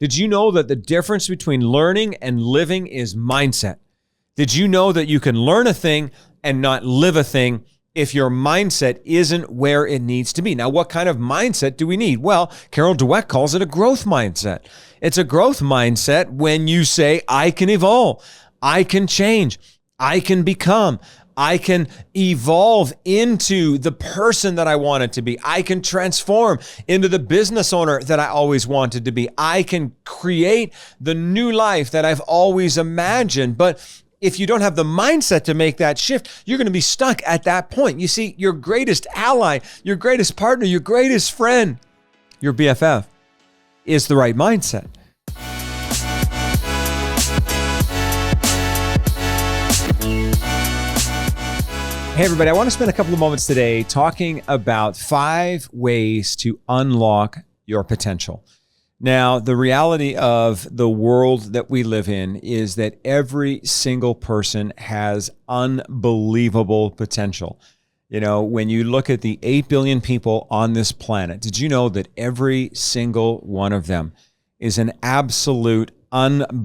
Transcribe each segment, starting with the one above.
Did you know that the difference between learning and living is mindset? Did you know that you can learn a thing and not live a thing if your mindset isn't where it needs to be? Now, what kind of mindset do we need? Well, Carol Dweck calls it a growth mindset. It's a growth mindset when you say, I can evolve, I can change, I can become, I can evolve into the person that I wanted to be. I can transform into the business owner that I always wanted to be. I can create the new life that I've always imagined. But if you don't have the mindset to make that shift, you're going to be stuck at that point. You see, your greatest ally, your greatest partner, your greatest friend, your BFF is the right mindset. Hey, everybody, I want to spend a couple of moments today talking about 5 ways to unlock your potential. Now, the reality of the world that we live in is that every single person has unbelievable potential. You know, when you look at the 8 billion people on this planet, did you know that every single one of them is an absolute, unbelievably,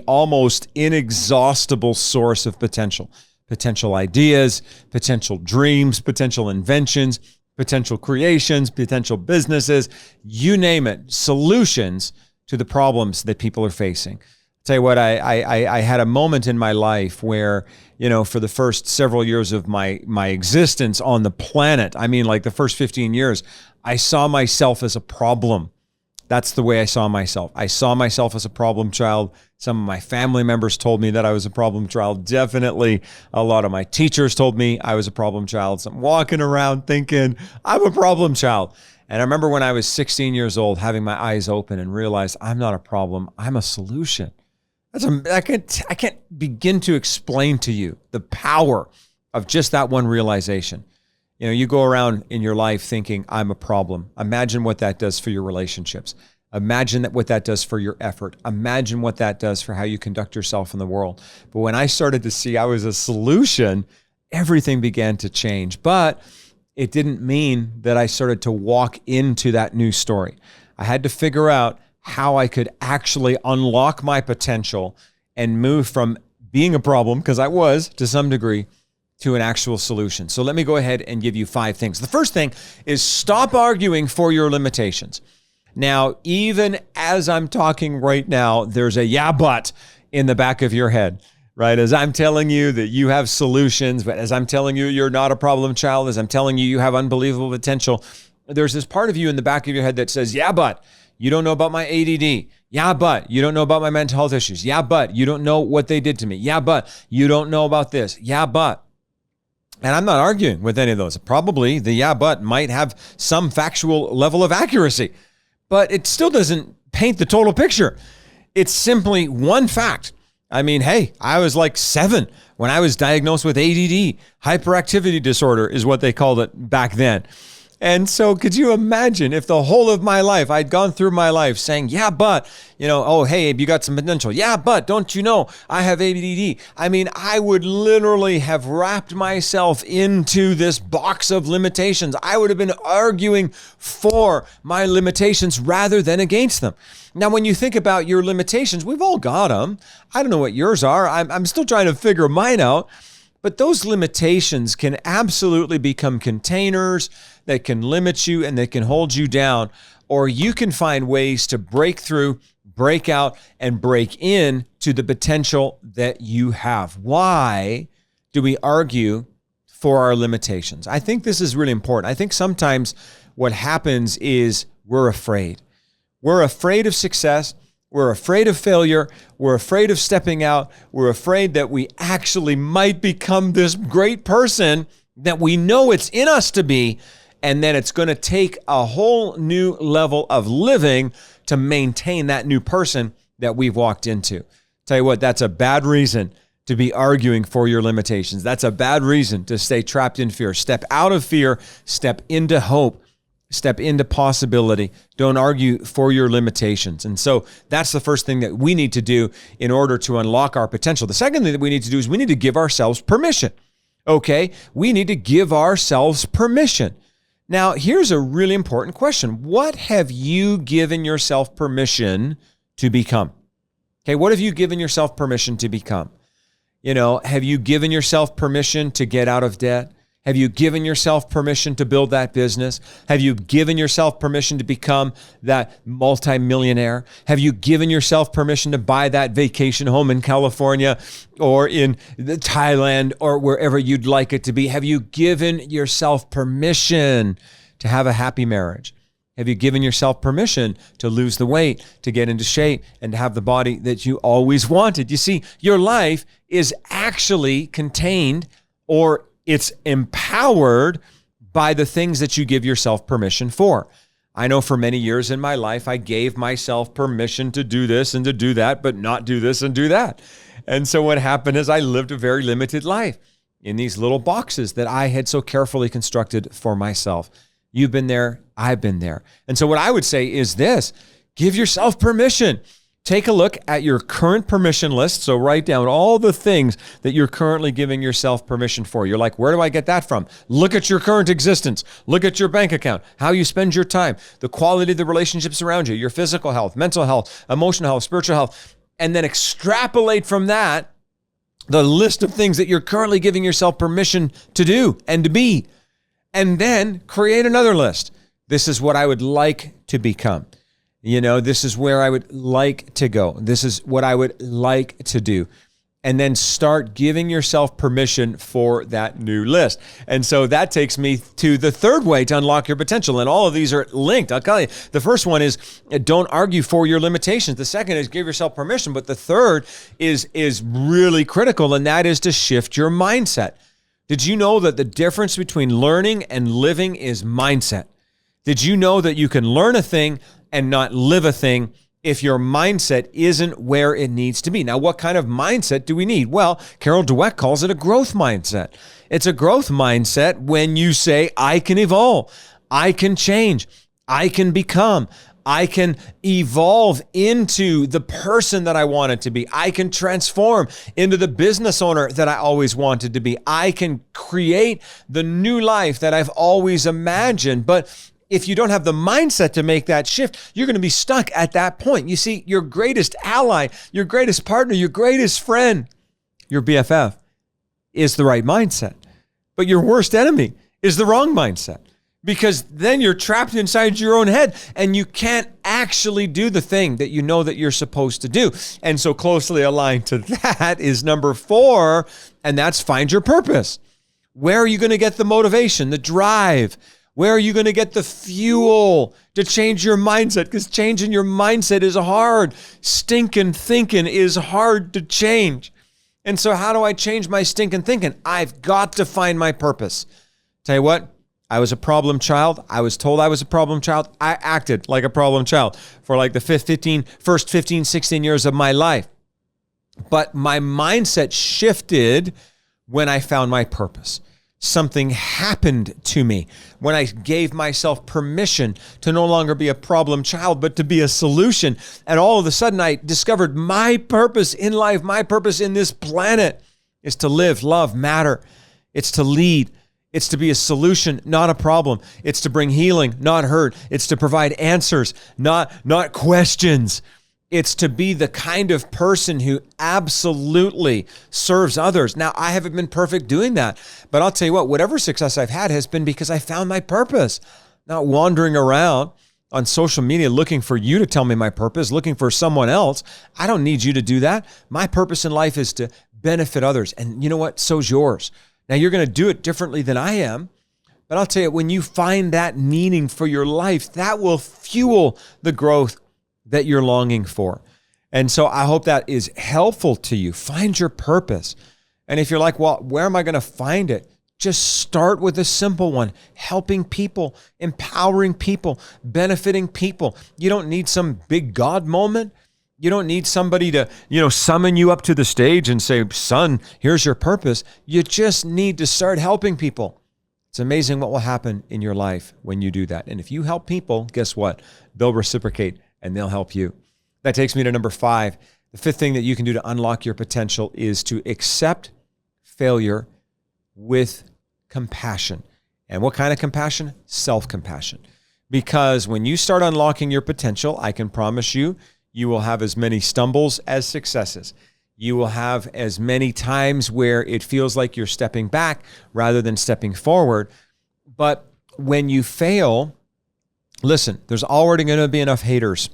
almost inexhaustible source of potential? Potential ideas, potential dreams, potential inventions, potential creations, potential businesses, you name it, solutions to the problems that people are facing. I'll tell you what, I had a moment in my life where, you know, for the first several years of my existence on the planet, I mean, like the first 15 years, I saw myself as a problem. That's the way I saw myself. I saw myself as a problem child. Some of my family members told me that I was a problem child. Definitely a lot of my teachers told me I was a problem child. So I'm walking around thinking I'm a problem child. And I remember when I was 16 years old, having my eyes open and realized I'm not a problem, I'm a solution. I can't begin to explain to you the power of just that one realization. You know, you go around in your life thinking I'm a problem. Imagine what that does for your relationships. Imagine what that does for your effort. Imagine what that does for how you conduct yourself in the world. But when I started to see I was a solution, everything began to change. But it didn't mean that I started to walk into that new story. I had to figure out how I could actually unlock my potential and move from being a problem, because I was to some degree, to an actual solution. So let me go ahead and give you 5 things. The first thing is stop arguing for your limitations. Now, even as I'm talking right now, there's a yeah, but in the back of your head, right? As I'm telling you that you have solutions, but as I'm telling you you're not a problem child, as I'm telling you you have unbelievable potential, there's this part of you in the back of your head that says, yeah, but you don't know about my ADD. Yeah, but you don't know about my mental health issues. Yeah, but you don't know what they did to me. Yeah, but you don't know about this. Yeah, but. And I'm not arguing with any of those. Probably the yeah, but might have some factual level of accuracy, but it still doesn't paint the total picture. It's simply one fact. I mean, hey, I was like 7 when I was diagnosed with ADD. Hyperactivity disorder is what they called it back then. And so could you imagine if the whole of my life, I'd gone through my life saying, yeah, but, you know, oh, hey, Abe, you got some potential. Yeah, but don't you know I have ADD? I mean, I would literally have wrapped myself into this box of limitations. I would have been arguing for my limitations rather than against them. Now, when you think about your limitations, we've all got them. I don't know what yours are. I'm still trying to figure mine out. But those limitations can absolutely become containers that can limit you and that can hold you down, or you can find ways to break through, break out, and break in to the potential that you have. Why do we argue for our limitations? I think this is really important. I think sometimes what happens is we're afraid. We're afraid of success. We're afraid of failure. We're afraid of stepping out. We're afraid that we actually might become this great person that we know it's in us to be, and then it's going to take a whole new level of living to maintain that new person that we've walked into. Tell you what, that's a bad reason to be arguing for your limitations. That's a bad reason to stay trapped in fear. Step out of fear, step into hope. Step into possibility. Don't argue for your limitations. And so that's the first thing that we need to do in order to unlock our potential. The second thing that we need to do is we need to give ourselves permission. Okay? We need to give ourselves permission. Now, here's a really important question. What have you given yourself permission to become? Okay, what have you given yourself permission to become? Have you given yourself permission to get out of debt? Have you given yourself permission to build that business? Have you given yourself permission to become that multimillionaire? Have you given yourself permission to buy that vacation home in California or in Thailand or wherever you'd like it to be? Have you given yourself permission to have a happy marriage? Have you given yourself permission to lose the weight, to get into shape, and to have the body that you always wanted? You see, your life is actually contained, or it's empowered by the things that you give yourself permission for. I know for many years in my life, I gave myself permission to do this and to do that, but not do this and do that. And so what happened is I lived a very limited life in these little boxes that I had so carefully constructed for myself. You've been there, I've been there. And so what I would say is this: give yourself permission. Take a look at your current permission list. So write down all the things that you're currently giving yourself permission for. You're like, where do I get that from? Look at your current existence. Look at your bank account, how you spend your time, the quality of the relationships around you, your physical health, mental health, emotional health, spiritual health, and then extrapolate from that the list of things that you're currently giving yourself permission to do and to be. And then create another list. This is what I would like to become. This is where I would like to go. This is what I would like to do. And then start giving yourself permission for that new list. And so that takes me to the third way to unlock your potential. And all of these are linked. I'll tell you, the first one is don't argue for your limitations. The second is give yourself permission. But the third is really critical, and that is to shift your mindset. Did you know that the difference between learning and living is mindset? Did you know that you can learn a thing and not live a thing if your mindset isn't where it needs to be? Now, what kind of mindset do we need? Well, Carol Dweck calls it a growth mindset. It's a growth mindset when you say, I can evolve, I can change, I can become, I can evolve into the person that I wanted to be. I can transform into the business owner that I always wanted to be. I can create the new life that I've always imagined. But if you don't have the mindset to make that shift, you're going to be stuck at that point. You see, your greatest ally, your greatest partner, your greatest friend, your BFF is the right mindset. But your worst enemy is the wrong mindset, because then you're trapped inside your own head and you can't actually do the thing that you know that you're supposed to do. And so closely aligned to that is number 4, and that's find your purpose. Where are you going to get the motivation, the drive? Where are you going to get the fuel to change your mindset? Because changing your mindset is hard. Stinking thinking is hard to change. And so how do I change my stinking thinking? I've got to find my purpose. Tell you what, I was a problem child. I was told I was a problem child. I acted like a problem child for like the first 15, 16 years of my life. But my mindset shifted when I found my purpose. Something happened to me when I gave myself permission to no longer be a problem child, but to be a solution. And all of a sudden, I discovered my purpose in life, my purpose in this planet is to live, love, matter. It's to lead. It's to be a solution, not a problem. It's to bring healing, not hurt. It's to provide answers, not questions. It's to be the kind of person who absolutely serves others. Now, I haven't been perfect doing that, but I'll tell you what, whatever success I've had has been because I found my purpose, not wandering around on social media looking for you to tell me my purpose, looking for someone else. I don't need you to do that. My purpose in life is to benefit others. And you know what? So's yours. Now, you're going to do it differently than I am, but I'll tell you, when you find that meaning for your life, that will fuel the growth that you're longing for. And so I hope that is helpful to you. Find your purpose. And if you're like, well, where am I going to find it? Just start with a simple one: helping people, empowering people, benefiting people. You don't need some big God moment. You don't need somebody to, summon you up to the stage and say, son, here's your purpose. You just need to start helping people. It's amazing what will happen in your life when you do that. And if you help people, guess what? They'll reciprocate and they'll help you. That takes me to number 5. The 5th thing that you can do to unlock your potential is to accept failure with compassion And what kind of compassion? Self-compassion. Because when you start unlocking your potential, I can promise you, you will have as many stumbles as successes. You will have as many times where it feels like you're stepping back rather than stepping forward. But when you fail, listen, there's already going to be enough haters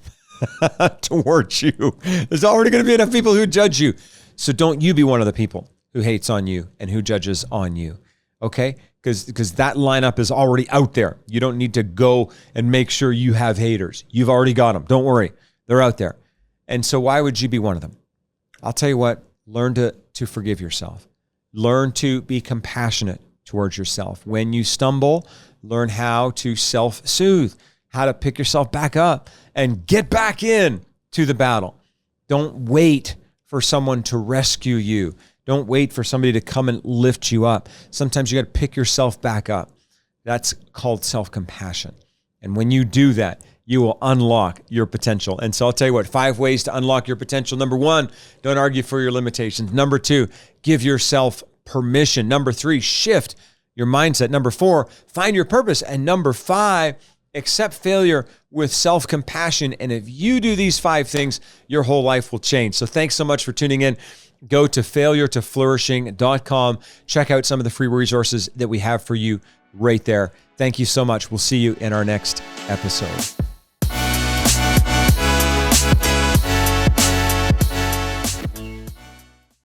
towards you. There's already going to be enough people who judge you. So don't you be one of the people who hates on you and who judges on you, okay? Because that lineup is already out there. You don't need to go and make sure you have haters. You've already got them. Don't worry. They're out there. And so why would you be one of them? I'll tell you what, learn to forgive yourself. Learn to be compassionate towards yourself. When you stumble, learn how to self-soothe, how to pick yourself back up and get back in to the battle. Don't wait for someone to rescue you. Don't wait for somebody to come and lift you up. Sometimes you got to pick yourself back up. That's called self-compassion. And when you do that, you will unlock your potential. And so I'll tell you what, 5 ways to unlock your potential. Number 1, don't argue for your limitations. Number 2, give yourself permission. Number 3, shift your mindset. Number 4, find your purpose. And number 5, accept failure with self-compassion. And if you do these 5 things, your whole life will change. So thanks so much for tuning in. Go to failuretoflourishing.com. Check out some of the free resources that we have for you right there. Thank you so much. We'll see you in our next episode.